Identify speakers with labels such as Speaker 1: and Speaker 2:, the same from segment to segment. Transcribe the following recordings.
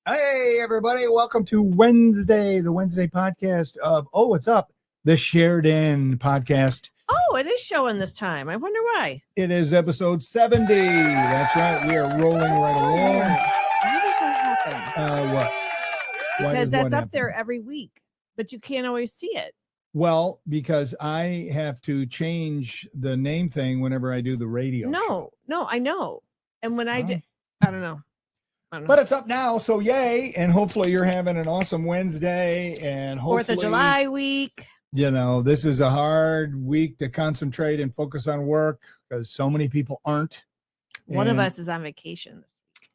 Speaker 1: Hey, everybody. Welcome to Wednesday, the Wednesday podcast of What's Up? The Shared In podcast.
Speaker 2: Oh, it is showing this time. I wonder why.
Speaker 1: It is episode 70. That's right. We are rolling right along.
Speaker 2: Why does that happen?
Speaker 1: What?
Speaker 2: Because that's up there every week, but you can't always see it.
Speaker 1: Well, because I have to change the name thing whenever I do the radio show.
Speaker 2: No, I know. And when I did, I don't know.
Speaker 1: But it's up now, so yay. And hopefully you're having an awesome Wednesday. And hopefully
Speaker 2: 4th of July week.
Speaker 1: You know, this is a hard week to concentrate and focus on work because so many people aren't.
Speaker 2: One of us is on vacation this week.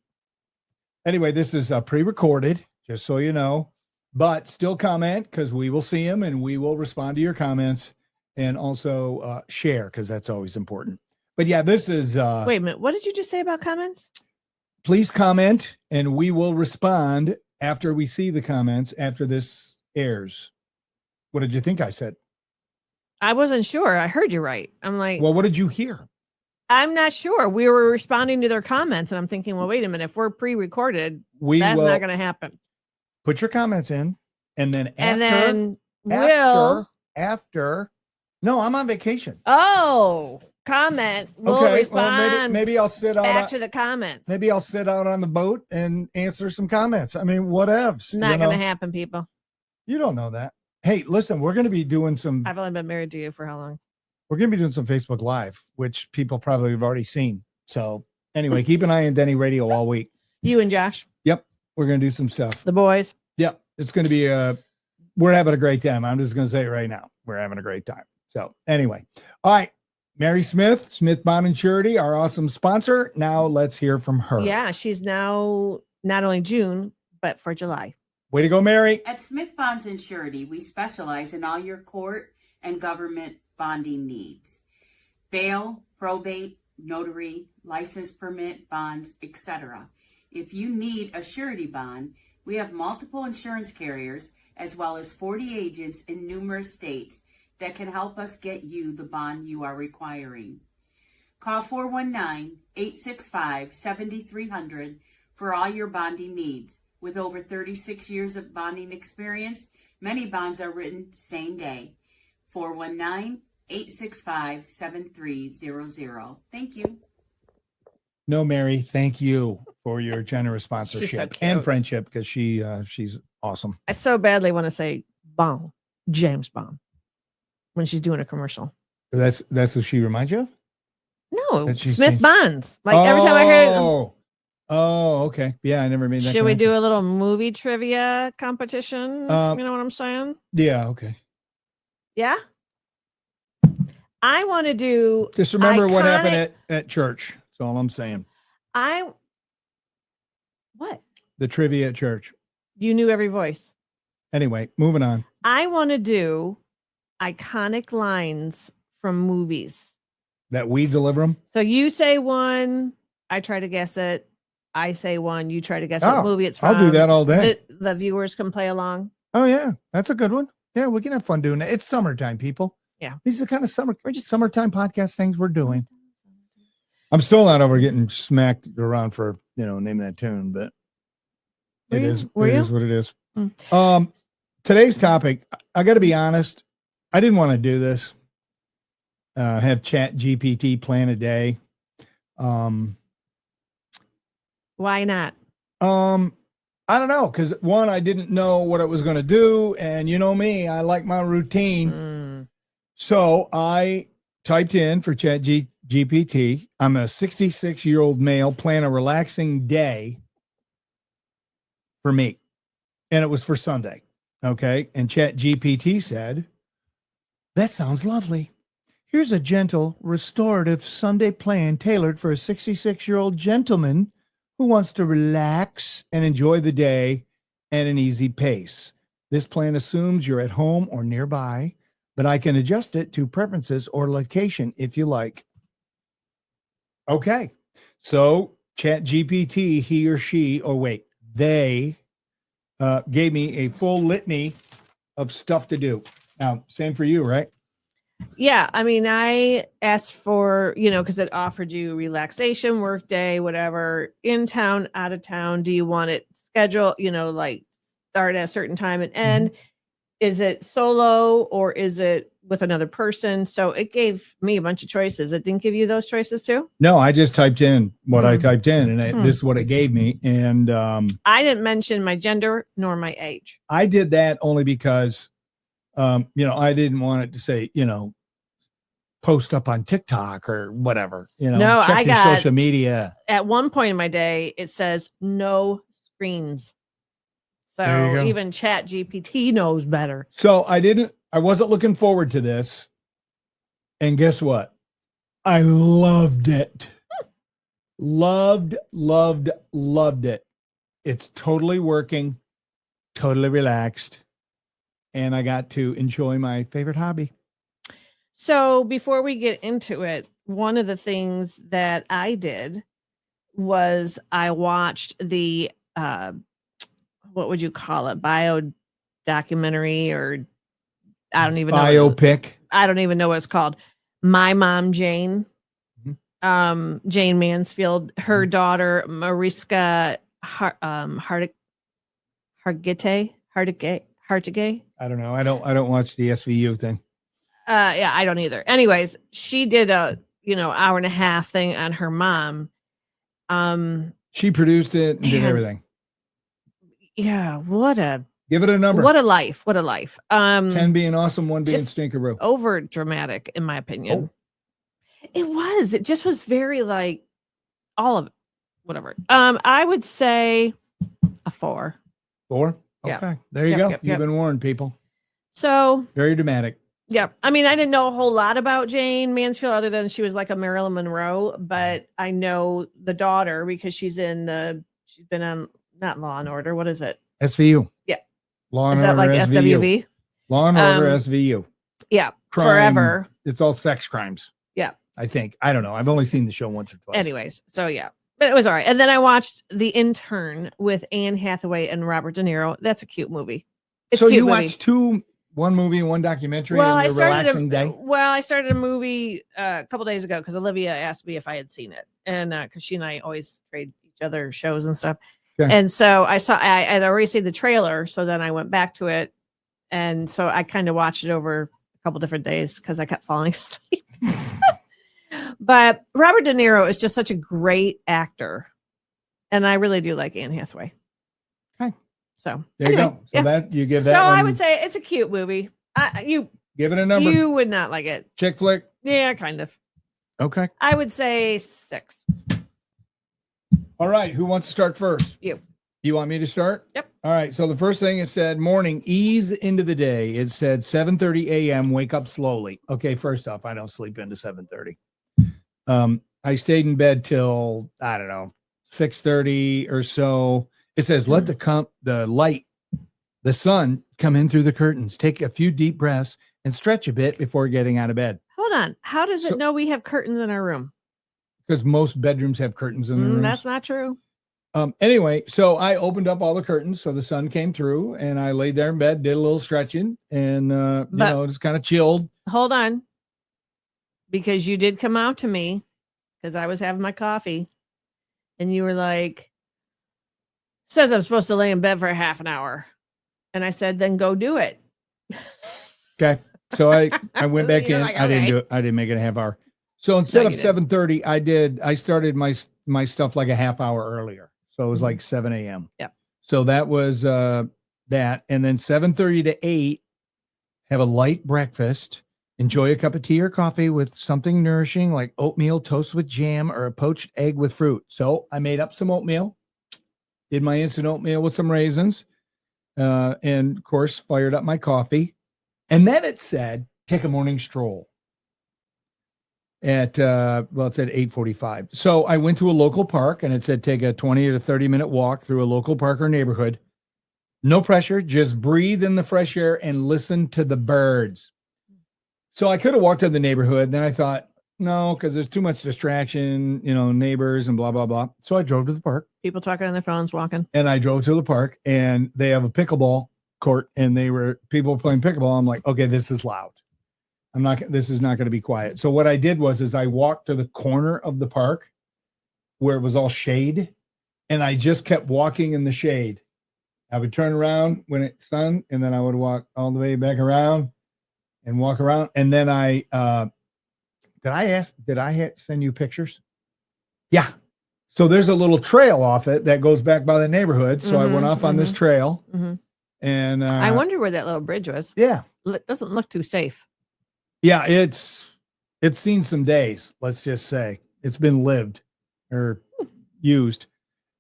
Speaker 1: Anyway, this is pre-recorded, just so you know. But still comment because we will see them and we will respond to your comments and also share because that's always important. But yeah, this is...
Speaker 2: Wait a minute. What did you just say about comments?
Speaker 1: Please comment and we will respond after we see the comments after this airs. What did you think I said?
Speaker 2: I wasn't sure. I heard you right. I'm like...
Speaker 1: Well, what did you hear?
Speaker 2: I'm not sure. We were responding to their comments and I'm thinking, well, wait a minute. If we're pre-recorded, that's not going to happen.
Speaker 1: Put your comments in and then after. No, I'm on vacation.
Speaker 2: Oh, comment. We'll respond.
Speaker 1: Well, maybe I'll sit out
Speaker 2: after the comments.
Speaker 1: Maybe I'll sit out on the boat and answer some comments. I mean, whatevs.
Speaker 2: Not going to happen, people.
Speaker 1: You don't know that. Hey, listen, we're going to be doing some.
Speaker 2: I've only been married to you for how long?
Speaker 1: We're going to be doing some Facebook Live, which people probably have already seen. So anyway, keep an eye on DennyRadio all week.
Speaker 2: You and Josh.
Speaker 1: Yep. We're going to do some stuff.
Speaker 2: The boys.
Speaker 1: Yep. It's going to be we're having a great time. I'm just going to say it right now. We're having a great time. So anyway, all right. Mary Smith Bond and Surety, our awesome sponsor. Now let's hear from her.
Speaker 2: Yeah, she's now not only June, but for July.
Speaker 1: Way to go, Mary.
Speaker 3: At Smith Bonds and Surety, we specialize in all your court and government bonding needs. Bail, probate, notary, license permit, bonds, etc. If you need a surety bond, we have multiple insurance carriers as well as 40 agents in numerous states that can help us get you the bond you are requiring. Call 419-865-7300 for all your bonding needs. With over 36 years of bonding experience, many bonds are written same day. 419-865-7300. Thank you.
Speaker 1: No, Mary, thank you for your generous sponsorship and friendship because she's awesome.
Speaker 2: I so badly want to say Bond, James Bond, when she's doing a commercial.
Speaker 1: That's who she reminds you of?
Speaker 2: No, Smith Bonds. Like every time I hear it.
Speaker 1: Oh, okay. Yeah, I never made that.
Speaker 2: Should we do a little movie trivia competition? You know what I'm saying?
Speaker 1: Yeah, okay.
Speaker 2: Yeah? I want to do...
Speaker 1: Just remember what happened at church. That's all I'm saying.
Speaker 2: What?
Speaker 1: The trivia at church.
Speaker 2: You knew every voice.
Speaker 1: Anyway, moving on.
Speaker 2: I want to do iconic lines from movies.
Speaker 1: That we deliver them?
Speaker 2: So you say one, I try to guess it. I say one, you try to guess what movie it's from.
Speaker 1: I'll do that all day.
Speaker 2: The viewers can play along.
Speaker 1: Oh, yeah. That's a good one. Yeah, we can have fun doing it. It's summertime, people.
Speaker 2: Yeah.
Speaker 1: These are the kind of summertime podcast things we're doing. I'm still not over getting smacked around for, naming that tune, but it is what it is. Today's topic, I got to be honest, I didn't want to do this. Have Chat GPT plan a day.
Speaker 2: Why not?
Speaker 1: I don't know, because one, I didn't know what it was going to do, and you know me, I like my routine. So I typed in for Chat GPT, I'm a 66-year-old male, plan a relaxing day for me. And it was for Sunday. Okay. And Chat GPT said, that sounds lovely. Here's a gentle, restorative Sunday plan tailored for a 66-year-old gentleman who wants to relax and enjoy the day at an easy pace. This plan assumes you're at home or nearby, but I can adjust it to preferences or location if you like. Okay. So Chat GPT, they gave me a full litany of stuff to do. Now, same for you, right?
Speaker 2: Yeah, I mean, I asked for, because it offered you relaxation, work day, whatever, in town, out of town. Do you want it scheduled, like start at a certain time and end? Is it solo or is it with another person? So it gave me a bunch of choices. It didn't give you those choices too?
Speaker 1: No, I just typed in what I typed in, and this is what it gave me. And
Speaker 2: I didn't mention my gender nor my age.
Speaker 1: I did that only because, I didn't want it to say, post up on TikTok or whatever,
Speaker 2: No,
Speaker 1: check your social media.
Speaker 2: At one point in my day, it says no screens.
Speaker 1: There you
Speaker 2: So
Speaker 1: go.
Speaker 2: even Chat GPT knows better.
Speaker 1: So I wasn't looking forward to this. And guess what? I loved it. Loved it. It's totally working, totally relaxed. And I got to enjoy my favorite hobby.
Speaker 2: So before we get into it, one of the things that I did was I watched the, what would you call it? Bio documentary, or I don't even know.
Speaker 1: Biopic.
Speaker 2: I don't even know what it's called. My Mom Jane. Jane Mansfield, her daughter Mariska Hargitay.
Speaker 1: I don't know. I don't watch the SVU thing.
Speaker 2: Yeah, I don't either. Anyways, she did a hour and a half thing on her mom.
Speaker 1: She produced it and did everything.
Speaker 2: Yeah,
Speaker 1: Give it a number.
Speaker 2: What a life.
Speaker 1: 10 being awesome, 1 being stinkeroo.
Speaker 2: Over dramatic, in my opinion. It was. It just was very like all of it. Whatever. I would say a 4.
Speaker 1: 4? Okay.
Speaker 2: Yeah.
Speaker 1: There you go.
Speaker 2: Yep.
Speaker 1: You've been warned, people.
Speaker 2: So
Speaker 1: very dramatic.
Speaker 2: Yeah. I mean, I didn't know a whole lot about Jane Mansfield other than she was like a Marilyn Monroe, but I know the daughter because she's been on not Law and Order. What is it?
Speaker 1: SVU.
Speaker 2: Yeah.
Speaker 1: Law and
Speaker 2: is
Speaker 1: Order.
Speaker 2: That like
Speaker 1: SVU.
Speaker 2: SWV?
Speaker 1: Law and Order SVU.
Speaker 2: Yeah.
Speaker 1: Crime,
Speaker 2: forever.
Speaker 1: It's all sex crimes.
Speaker 2: Yeah.
Speaker 1: I think. I don't know. I've only seen the show once or twice.
Speaker 2: Anyways. So yeah. But it was all right. And then I watched The Intern with Anne Hathaway and Robert De Niro. That's a cute movie. It's
Speaker 1: so
Speaker 2: a cute
Speaker 1: you
Speaker 2: movie.
Speaker 1: watched one movie and one documentary in your relaxing day?
Speaker 2: Well, I started a movie a couple days ago because Olivia asked me if I had seen it. And because she and I always trade each other shows and stuff. Okay. And so I had already seen the trailer. So then I went back to it. And so I kind of watched it over a couple different days because I kept falling asleep. But Robert De Niro is just such a great actor. And I really do like Anne Hathaway.
Speaker 1: Okay.
Speaker 2: So
Speaker 1: there you go. So that you give that.
Speaker 2: So
Speaker 1: one,
Speaker 2: I would say it's a cute movie. You
Speaker 1: give it a number.
Speaker 2: You would not like it.
Speaker 1: Chick flick?
Speaker 2: Yeah, kind of.
Speaker 1: Okay.
Speaker 2: I would say 6.
Speaker 1: All right. Who wants to start first?
Speaker 2: You.
Speaker 1: You want me to start?
Speaker 2: Yep.
Speaker 1: All right. So the first thing it said, morning, ease into the day. It said 7:30 a.m. Wake up slowly. Okay. First off, I don't sleep into 7:30. I stayed in bed till, I don't know, 6:30 or so. It says, let the light, the sun come in through the curtains. Take a few deep breaths and stretch a bit before getting out of bed.
Speaker 2: Hold on. How does it know we have curtains in our room?
Speaker 1: Because most bedrooms have curtains in their rooms.
Speaker 2: That's not true.
Speaker 1: Anyway, so I opened up all the curtains so the sun came through, and I laid there in bed, did a little stretching, and just kind of chilled.
Speaker 2: Hold on. Because you did come out to me because I was having my coffee, and you were like, says I'm supposed to lay in bed for half an hour. And I said, then go do it.
Speaker 1: Okay. So I went back in.
Speaker 2: Like, okay.
Speaker 1: I didn't do it. I didn't make it a half hour. So instead of 7:30, I started my stuff like a half hour earlier. So it was like 7 a.m.
Speaker 2: Yeah.
Speaker 1: So that was that. And then 7:30 to 8, have a light breakfast. Enjoy a cup of tea or coffee with something nourishing like oatmeal toast with jam or a poached egg with fruit. So I made up some oatmeal, did my instant oatmeal with some raisins, and of course, fired up my coffee. And then it said, take a morning stroll at, it said 8:45. So I went to a local park and it said, take a 20 to 30 minute walk through a local park or neighborhood. No pressure, just breathe in the fresh air and listen to the birds. So I could have walked to the neighborhood. Then I thought, no, because there's too much distraction, neighbors and blah, blah, blah. So I drove to the park.
Speaker 2: People talking on their phones, walking.
Speaker 1: And I drove to the park and they have a pickleball court and people were playing pickleball. I'm like, okay, this is loud. This is not going to be quiet. So what I did was I walked to the corner of the park where it was all shade, and I just kept walking in the shade. I would turn around when it's sun, and then I would walk all the way back around and walk around. And then did I send you pictures? Yeah. So there's a little trail off it that goes back by the neighborhood. So I went off on this trail, and
Speaker 2: I wonder where that little bridge was.
Speaker 1: Yeah.
Speaker 2: It doesn't look too safe.
Speaker 1: Yeah. It's seen some days. Let's just say it's been lived or used.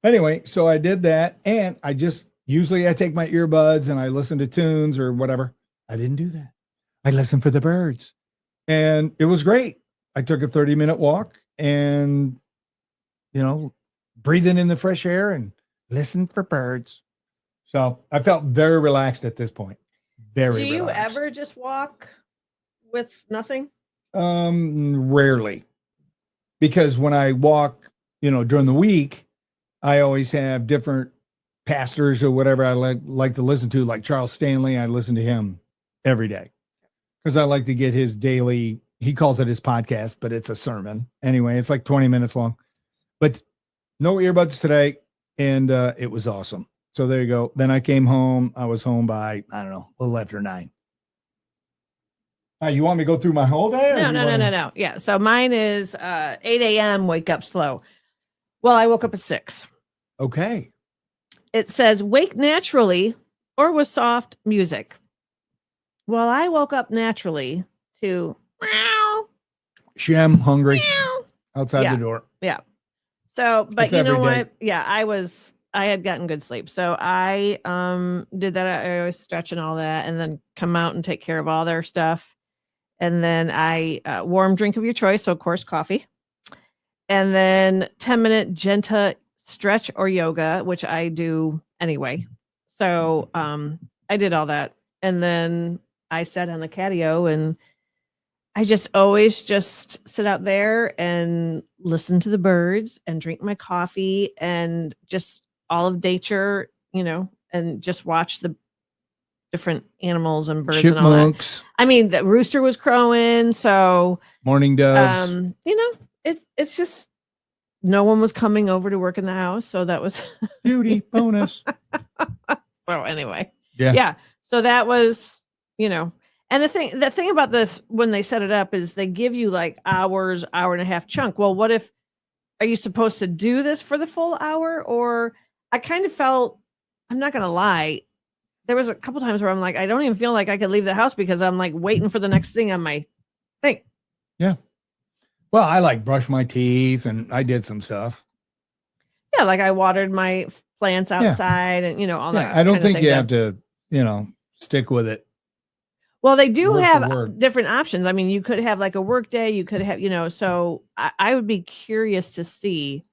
Speaker 1: Anyway, so I did that, and usually I take my earbuds and I listen to tunes or whatever. I didn't do that. I listened for the birds, and it was great. I took a 30-minute walk and, breathing in the fresh air and listened for birds. So I felt very relaxed at this point. Very
Speaker 2: Do you
Speaker 1: relaxed.
Speaker 2: ever just walk with nothing?
Speaker 1: Rarely. Because when I walk, during the week, I always have different pastors or whatever I like to listen to, like Charles Stanley. I listen to him every day because I like to get his daily, he calls it his podcast, but it's a sermon. Anyway, it's like 20 minutes long, but no earbuds today. And it was awesome. So there you go. Then I came home. I was home by, I don't know, a little after 9. You want me to go through my whole day?
Speaker 2: No. Yeah. So mine is 8 a.m. wake up slow. Well, I woke up at 6.
Speaker 1: Okay.
Speaker 2: It says wake naturally or with soft music. Well, I woke up naturally to meow.
Speaker 1: Shem, hungry,
Speaker 2: Meow.
Speaker 1: outside the door.
Speaker 2: Yeah. So, but
Speaker 1: It's
Speaker 2: you know
Speaker 1: every day.
Speaker 2: what? Yeah, I had gotten good sleep. So I did that. I always stretch and all that, and then come out and take care of all their stuff. And then I warm drink of your choice. So of course, coffee. And then 10-minute gentle stretch or yoga, which I do anyway. So I did all that. And then I sat on the patio, and I always just sit out there and listen to the birds and drink my coffee and just all of nature, and just watch the different animals and birds and all that.
Speaker 1: Chipmunks,
Speaker 2: I mean, the rooster was crowing. So,
Speaker 1: morning doves.
Speaker 2: it's just no one was coming over to work in the house. So that was
Speaker 1: Beauty bonus.
Speaker 2: so anyway.
Speaker 1: Yeah.
Speaker 2: Yeah. So that was, and the thing about this, when they set it up, is they give you like hour and a half chunk. Well, what if, are you supposed to do this for the full hour? Or I kind of felt, I'm not going to lie, there was a couple times where I'm like, I don't even feel like I could leave the house because I'm like waiting for the next thing on my thing.
Speaker 1: Yeah. Well, I brush my teeth, and I did some stuff.
Speaker 2: Yeah. Like I watered my plants outside and, all that.
Speaker 1: I don't
Speaker 2: kind of
Speaker 1: think
Speaker 2: thing
Speaker 1: you
Speaker 2: that-
Speaker 1: have to, stick with it.
Speaker 2: Well, they do
Speaker 1: Word for
Speaker 2: have
Speaker 1: word.
Speaker 2: different options. I mean, you could have like a work day, you could have, so I would be curious to see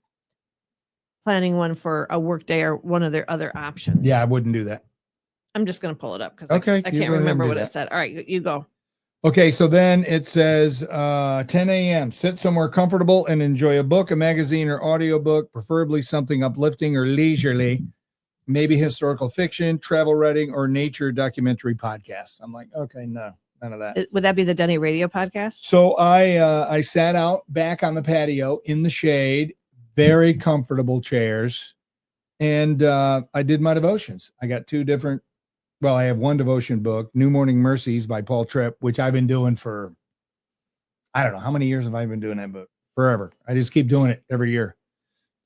Speaker 2: planning one for a work day or one of their other options.
Speaker 1: Yeah, I wouldn't do that.
Speaker 2: I'm just going to pull it up because
Speaker 1: Okay,
Speaker 2: I
Speaker 1: you
Speaker 2: can't
Speaker 1: go ahead and
Speaker 2: remember
Speaker 1: do
Speaker 2: what it
Speaker 1: that.
Speaker 2: said. All right, you go.
Speaker 1: Okay, so then it says 10 a.m. Sit somewhere comfortable and enjoy a book, a magazine, or audiobook, preferably something uplifting or leisurely, maybe historical fiction, travel writing, or nature documentary podcast. I'm like, okay, no, none of that.
Speaker 2: Would that be the DennyRadio Podcast?
Speaker 1: So I sat out back on the patio in the shade, very comfortable chairs, and I did my devotions. I got I have one devotion book, New Morning Mercies by Paul Tripp, which I've been doing for, I don't know, how many years have I been doing that book? Forever. I just keep doing it every year.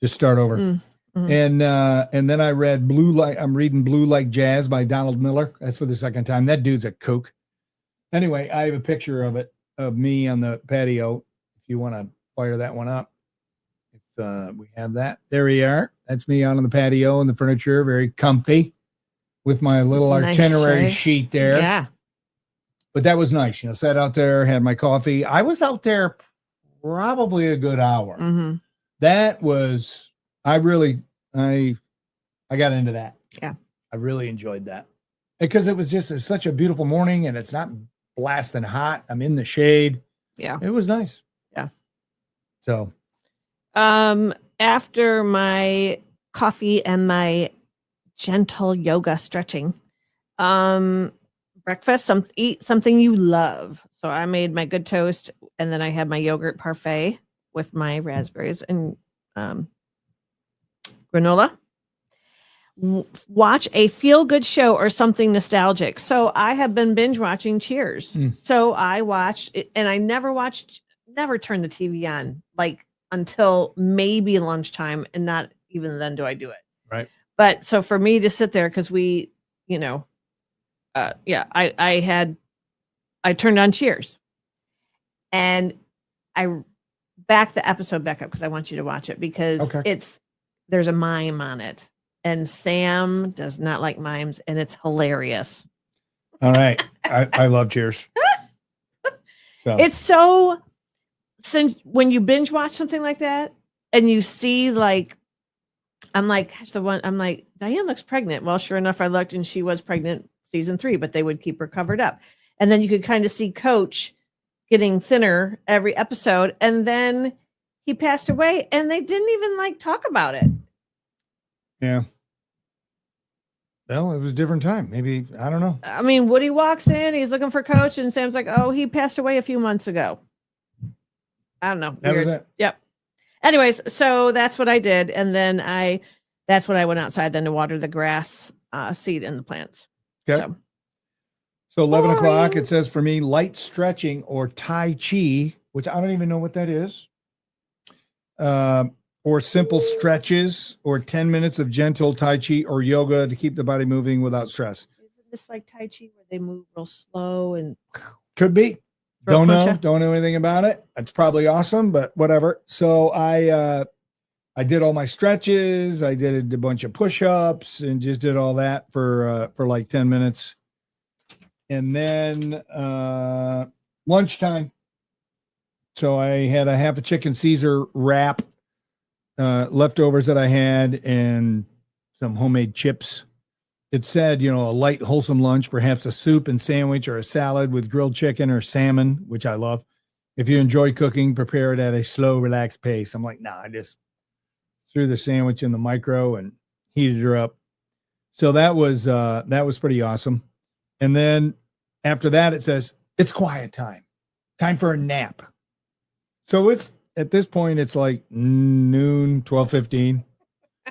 Speaker 1: Just start over.
Speaker 2: Mm-hmm.
Speaker 1: And then I read I'm reading Blue Like Jazz by Donald Miller. That's for the second time. That dude's a kook. Anyway, I have a picture of me on the patio. If you want to fire that one up. If we have that. There we are. That's me out on the patio and the furniture, very comfy with my little
Speaker 2: Nice
Speaker 1: itinerary
Speaker 2: shade.
Speaker 1: sheet there.
Speaker 2: Yeah.
Speaker 1: But that was nice. Sat out there, had my coffee. I was out there probably a good hour.
Speaker 2: Mm-hmm.
Speaker 1: That was, I got into that.
Speaker 2: Yeah.
Speaker 1: I really enjoyed that because it was just such a beautiful morning, and it's not blasting hot. I'm in the shade.
Speaker 2: Yeah.
Speaker 1: It was nice.
Speaker 2: Yeah.
Speaker 1: So,
Speaker 2: after my coffee and my gentle yoga stretching, breakfast, eat something you love. So I made my good toast, and then I had my yogurt parfait with my raspberries and granola. Watch a feel-good show or something nostalgic. So I have been binge watching Cheers. So I watched it, and I never turned the TV on like until maybe lunchtime, and not even then do I do it.
Speaker 1: Right.
Speaker 2: But so for me to sit there, because I turned on Cheers, and I backed the episode back up because I want you to watch it, because there's a mime on it, and Sam does not like mimes, and it's hilarious.
Speaker 1: All right. I love Cheers. So.
Speaker 2: It's so, since when you binge watch something like that and you see I'm like, Diane looks pregnant. Well, sure enough, I looked and she was pregnant season 3, but they would keep her covered up. And then you could kind of see Coach getting thinner every episode. And then he passed away and they didn't even talk about it.
Speaker 1: Yeah. Well, it was a different time. Maybe, I don't know.
Speaker 2: I mean, Woody walks in, he's looking for Coach, and Sam's like, oh, he passed away a few months ago. I don't know.
Speaker 1: That was it.
Speaker 2: Yep. Anyways, so that's what I did. And then that's when I went outside then to water the grass seed in the plants.
Speaker 1: Okay. So 11 o'clock, it says for me, light stretching or Tai Chi, which I don't even know what that is. Or simple stretches, or 10 minutes of gentle Tai Chi or yoga to keep the body moving without stress.
Speaker 2: Isn't this like Tai Chi where they move real slow and
Speaker 1: could be? Don't know anything about it. It's probably awesome, but whatever. So I did all my stretches. I did a bunch of push-ups and just did all that for like 10 minutes. And then lunchtime. So I had a half a chicken Caesar wrap, leftovers that I had, and some homemade chips. It said, a light, wholesome lunch, perhaps a soup and sandwich or a salad with grilled chicken or salmon, which I love. If you enjoy cooking, prepare it at a slow, relaxed pace. I'm like, I just threw the sandwich in the micro and heated her up. So that was pretty awesome. And then after that, it says, it's quiet time for a nap. So it's, at this point, it's like noon, 12:15.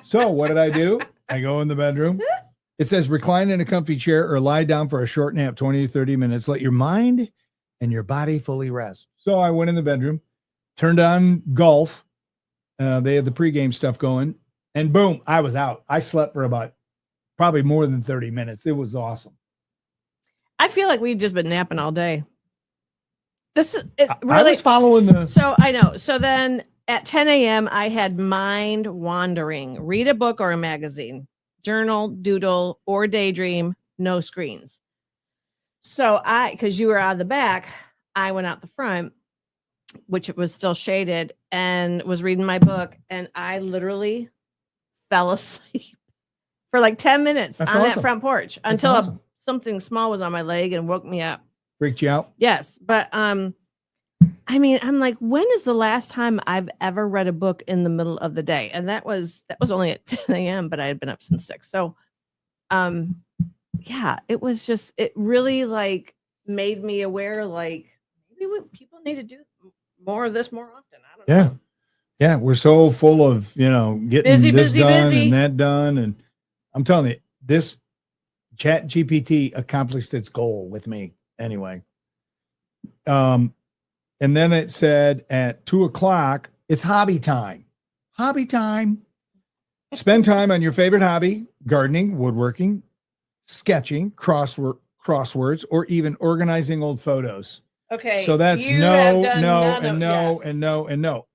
Speaker 1: So what did I do? I go in the bedroom. It says recline in a comfy chair or lie down for a short nap, 20 to 30 minutes. Let your mind and your body fully rest. So I went in the bedroom, turned on golf. They had the pregame stuff going, and boom, I was out. I slept for about probably more than 30 minutes. It was awesome.
Speaker 2: I feel like we've just been napping all day. This is really,
Speaker 1: I was following the.
Speaker 2: So I know. So then at 10 a.m., I had mind wandering. Read a book or a magazine. Journal, doodle, or daydream. No screens. So because you were out of the back, I went out the front, which was still shaded, and was reading my book, and I literally fell asleep for like 10 minutes that front porch until something small was on my leg and woke me up.
Speaker 1: Freaked you out?
Speaker 2: Yes. But I mean, I'm like, when is the last time I've ever read a book in the middle of the day? And that was only at 10 a.m., but I had been up since 6. So yeah, it really made me aware, maybe people need to do more of this more often. I don't know.
Speaker 1: Yeah. We're so full of, getting this done and that done. And I'm telling you, this Chat GPT accomplished its goal with me anyway. And then it said at 2:00, it's hobby time. Hobby time. Spend time on your favorite hobby: gardening, woodworking, sketching, crosswords, or even organizing old photos.
Speaker 2: Okay.
Speaker 1: So that's no.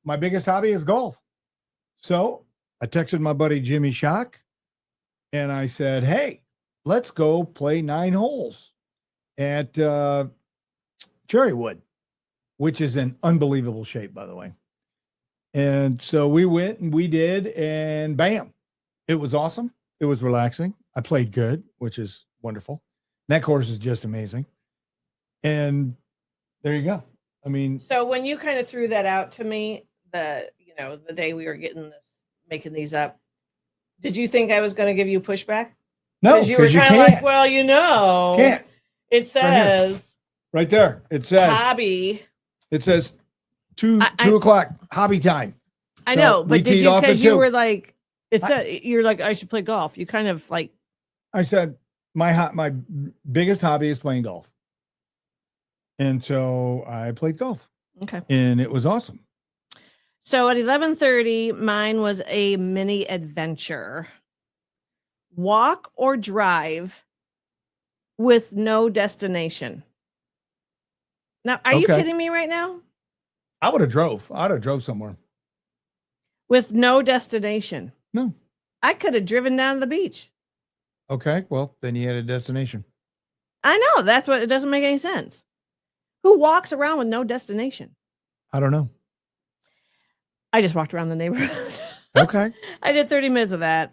Speaker 1: My biggest hobby is golf. So I texted my buddy Jimmy Schock and I said, hey, let's go play 9 holes at Cherrywood, which is in unbelievable shape, by the way. And so we went and we did, and bam, it was awesome. It was relaxing. I played good, which is wonderful. That course is just amazing. And there you go. I mean,
Speaker 2: so when you kind of threw that out to me, the day we were making these up, did you think I was going to give you pushback?
Speaker 1: No,
Speaker 2: because you were kind of like, well,
Speaker 1: can't.
Speaker 2: It says
Speaker 1: right there. It says
Speaker 2: hobby.
Speaker 1: It says 2 o'clock hobby time.
Speaker 2: I know, but did you, because you were like, you're like, I should play golf. You kind of like.
Speaker 1: I said my biggest hobby is playing golf, and so I played golf.
Speaker 2: Okay,
Speaker 1: and it was awesome.
Speaker 2: So at 11:30, mine was a mini adventure. Walk or drive with no destination. Now, are you kidding me right now?
Speaker 1: I would have drove. I'd have drove somewhere.
Speaker 2: With no destination.
Speaker 1: No.
Speaker 2: I could have driven down to the beach.
Speaker 1: Okay, well, then you had a destination.
Speaker 2: I know. That's what, it doesn't make any sense. Who walks around with no destination?
Speaker 1: I don't know.
Speaker 2: I just walked around the neighborhood.
Speaker 1: Okay.
Speaker 2: I did 30 minutes of that,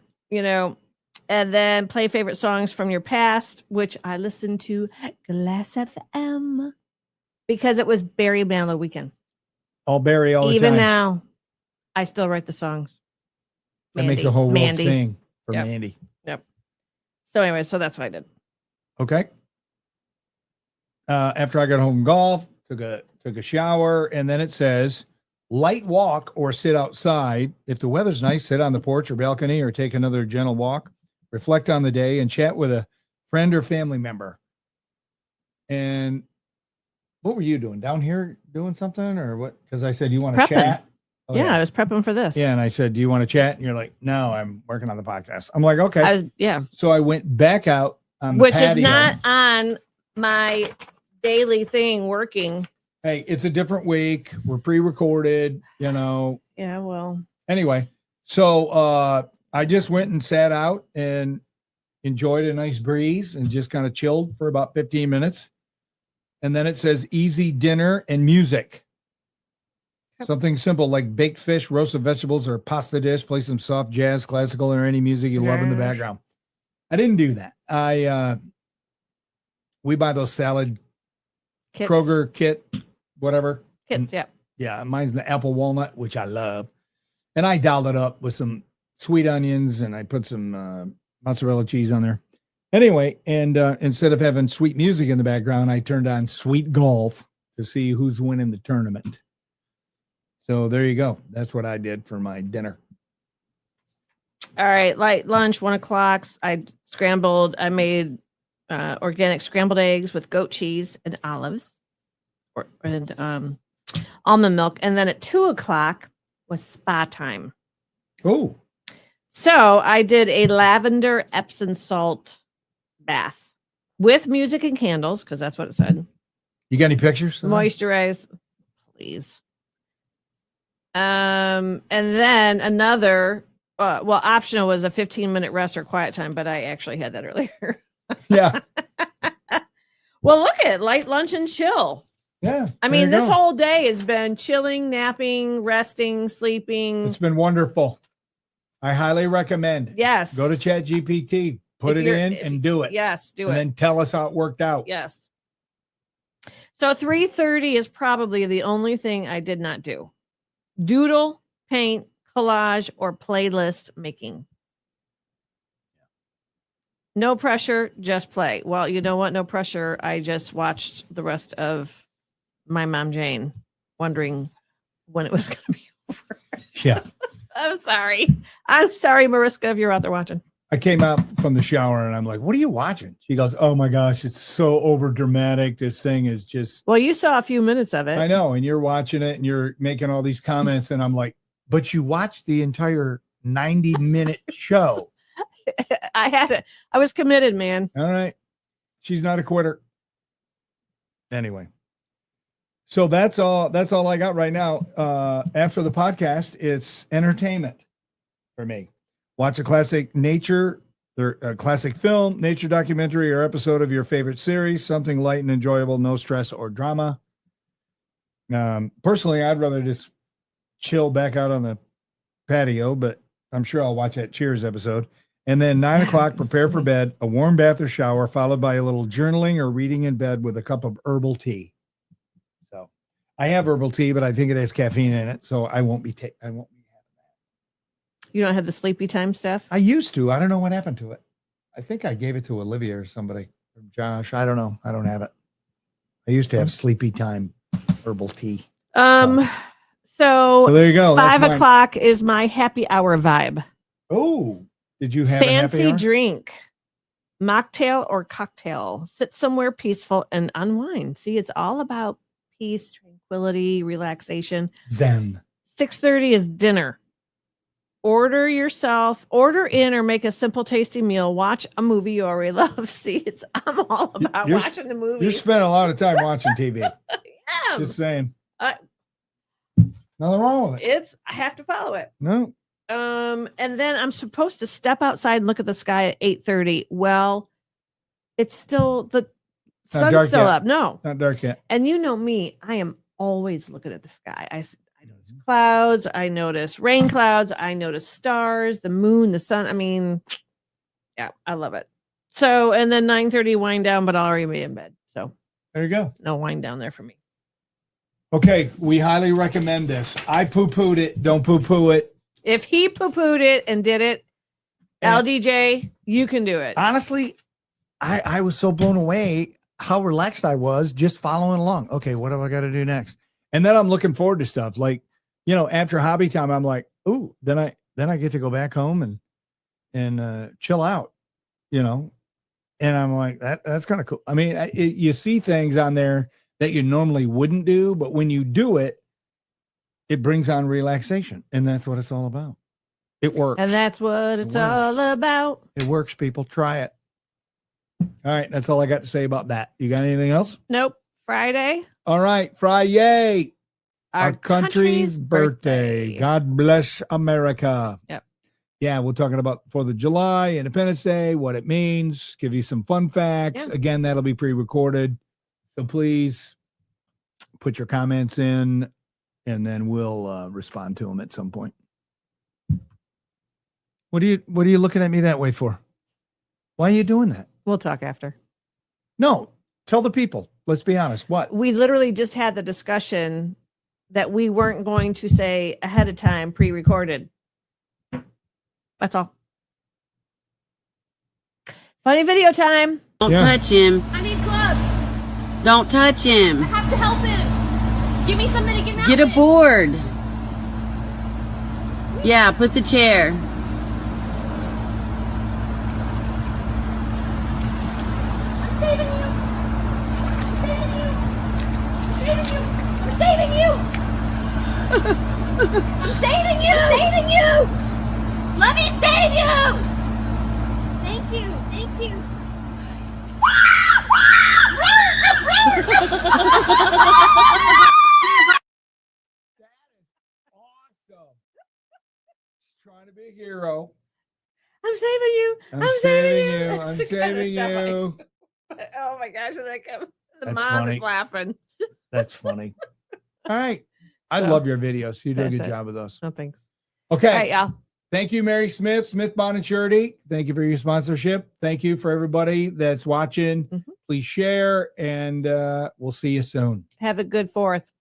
Speaker 2: and then play favorite songs from your past, which I listened to Glass FM because it was Barry Manilow weekend.
Speaker 1: All Barry all the time.
Speaker 2: Even now, I still write the songs.
Speaker 1: That makes the whole world sing for Mandy.
Speaker 2: Yep. So anyway, so that's what I did.
Speaker 1: Okay. After I got home from golf, took a shower, and then it says light walk or sit outside. If the weather's nice, sit on the porch or balcony or take another gentle walk. Reflect on the day and chat with a friend or family member. And what were you doing down here? Doing something or what? Because I said you want to chat.
Speaker 2: Oh, yeah, I was prepping for this.
Speaker 1: Yeah, and I said, "Do you want to chat?" And you're like, "No, I'm working on the podcast." I'm like, "Okay." So I went back out on the patio.
Speaker 2: Which is not on my daily thing working.
Speaker 1: Hey, it's a different week. We're pre-recorded,
Speaker 2: Yeah, well.
Speaker 1: Anyway, so I just went and sat out and enjoyed a nice breeze and just kind of chilled for about 15 minutes. And then it says easy dinner and music. Something simple like baked fish, roasted vegetables, or a pasta dish. Play some soft jazz, classical, or any music you love in the background. I didn't do that. We buy those salad kits. Kroger kit, whatever.
Speaker 2: Kits, yeah.
Speaker 1: Yeah, mine's the apple walnut, which I love. And I dialed it up with some sweet onions, and I put some mozzarella cheese on there. Anyway, and instead of having sweet music in the background, I turned on Sweet Golf to see who's winning the tournament. So there you go. That's what I did for my dinner.
Speaker 2: All right, light lunch, 1 o'clock. I made organic scrambled eggs with goat cheese and olives and almond milk. And then at 2 o'clock was spa time.
Speaker 1: Oh.
Speaker 2: So I did a lavender Epsom salt bath with music and candles, because that's what it said.
Speaker 1: You got any pictures?
Speaker 2: Moisturize, please. And then another, optional was a 15-minute rest or quiet time, but I actually had that earlier.
Speaker 1: Yeah.
Speaker 2: Well, look at light lunch and chill.
Speaker 1: Yeah.
Speaker 2: I mean, this whole day has been chilling, napping, resting, sleeping.
Speaker 1: It's been wonderful. I highly recommend.
Speaker 2: Yes.
Speaker 1: Go to Chat GPT, put it in and do it.
Speaker 2: Yes, do it.
Speaker 1: And then tell us how it worked out.
Speaker 2: Yes. So 3:30 is probably the only thing I did not do. Doodle, paint, collage, or playlist making. No pressure, just play. Well, you know what? No pressure. I just watched the rest of My Mom Jane, wondering when it was going to be over.
Speaker 1: Yeah.
Speaker 2: I'm sorry, Mariska, if you're out there watching.
Speaker 1: I came out from the shower and I'm like, "What are you watching?" She goes, "Oh my gosh, it's so over dramatic. This thing is just."
Speaker 2: Well, you saw a few minutes of it.
Speaker 1: I know, and you're watching it and you're making all these comments, and I'm like, "But you watched the entire 90-minute show."
Speaker 2: I was committed, man.
Speaker 1: All right, she's not a quitter. Anyway, so that's all I got right now. After the podcast, it's entertainment for me. Watch a classic nature, or a classic film, nature documentary, or episode of your favorite series. Something light and enjoyable, no stress or drama. Personally, I'd rather just chill back out on the patio, but I'm sure I'll watch that Cheers episode. And then 9 o'clock, prepare for bed, a warm bath or shower, followed by a little journaling or reading in bed with a cup of herbal tea. So I have herbal tea, but I think it has caffeine in it, so I won't be having that.
Speaker 2: You don't have the sleepy time stuff?
Speaker 1: I used to. I don't know what happened to it. I think I gave it to Olivia or somebody. Josh, I don't know. I don't have it. I used to have sleepy time herbal tea.
Speaker 2: So
Speaker 1: there you go.
Speaker 2: 5 o'clock is my happy hour vibe.
Speaker 1: Oh, did you have
Speaker 2: fancy
Speaker 1: a happy hour?
Speaker 2: drink, mocktail or cocktail? Sit somewhere peaceful and unwind. See, it's all about peace, tranquility, relaxation.
Speaker 1: Zen.
Speaker 2: 6:30 is dinner. Order in or make a simple, tasty meal. Watch a movie you already love. See, I'm all about watching the movies.
Speaker 1: You spend a lot of time watching TV. Just saying. Nothing wrong with it.
Speaker 2: I have to follow it.
Speaker 1: No.
Speaker 2: And then I'm supposed to step outside and look at the sky at 8:30. Well, it's still the sun's still up. No,
Speaker 1: not dark yet.
Speaker 2: And you know me, I am always looking at the sky. I notice clouds. I notice rain clouds. I notice stars, the moon, the sun. I mean, yeah, I love it. So, and then 9:30 wind down, but I'll already be in bed. So
Speaker 1: there you go.
Speaker 2: No wind down there for me.
Speaker 1: Okay, we highly recommend this. I poo-pooed it. Don't poo-poo it.
Speaker 2: If he poo-pooed it and did it, LDJ, you can do it.
Speaker 1: Honestly, I was so blown away how relaxed I was just following along. Okay, what have I got to do next? And then I'm looking forward to stuff like, after hobby time, I'm like, ooh, then I get to go back home and chill out, and I'm like, that's kind of cool. I mean, you see things on there that you normally wouldn't do, but when you do it, it brings on relaxation, and that's what it's all about. It works.
Speaker 2: And that's what it's all about.
Speaker 1: It works, people. Try it. All right, that's all I got to say about that. You got anything else?
Speaker 2: Nope. Friday.
Speaker 1: All right, Friday. Our country's birthday. God bless America.
Speaker 2: Yep.
Speaker 1: Yeah, we're talking about 4th of July, Independence Day, what it means, give you some fun facts.
Speaker 2: Yeah.
Speaker 1: Again, that'll be pre-recorded. So please put your comments in, and then we'll respond to them at some point. What are you looking at me that way for? Why are you doing that?
Speaker 2: We'll talk after.
Speaker 1: No, tell the people. Let's be honest. What?
Speaker 2: We literally just had the discussion that we weren't going to say ahead of time, pre-recorded. That's all. Funny video time.
Speaker 4: Don't touch him.
Speaker 5: I need gloves.
Speaker 4: Don't touch him.
Speaker 5: I have to help him. Give me something to get him out
Speaker 4: Get
Speaker 5: of
Speaker 4: a
Speaker 5: it.
Speaker 4: board. Yeah, put the chair.
Speaker 5: I'm saving you. I'm saving you. I'm saving you. I'm saving you. Let me save you. Thank you. Thank you.
Speaker 1: Awesome. Trying to be a hero.
Speaker 2: I'm saving you.
Speaker 1: I'm saving you.
Speaker 2: That's
Speaker 1: I'm
Speaker 2: the kind of
Speaker 1: saving
Speaker 2: stuff I
Speaker 1: you.
Speaker 2: do. Oh my gosh. And the
Speaker 1: That's
Speaker 2: mom
Speaker 1: funny.
Speaker 2: is laughing.
Speaker 1: That's funny. All right. I
Speaker 2: So,
Speaker 1: love your videos. You do a
Speaker 2: that's
Speaker 1: good
Speaker 2: it.
Speaker 1: job with those.
Speaker 2: No thanks.
Speaker 1: Okay.
Speaker 2: All right, y'all.
Speaker 1: Thank you, Mary Smith, Smith Bond and Surety. Thank you for your sponsorship. Thank you for everybody that's watching.
Speaker 2: Mhm.
Speaker 1: Please share, and we'll see you soon.
Speaker 2: Have a good 4th.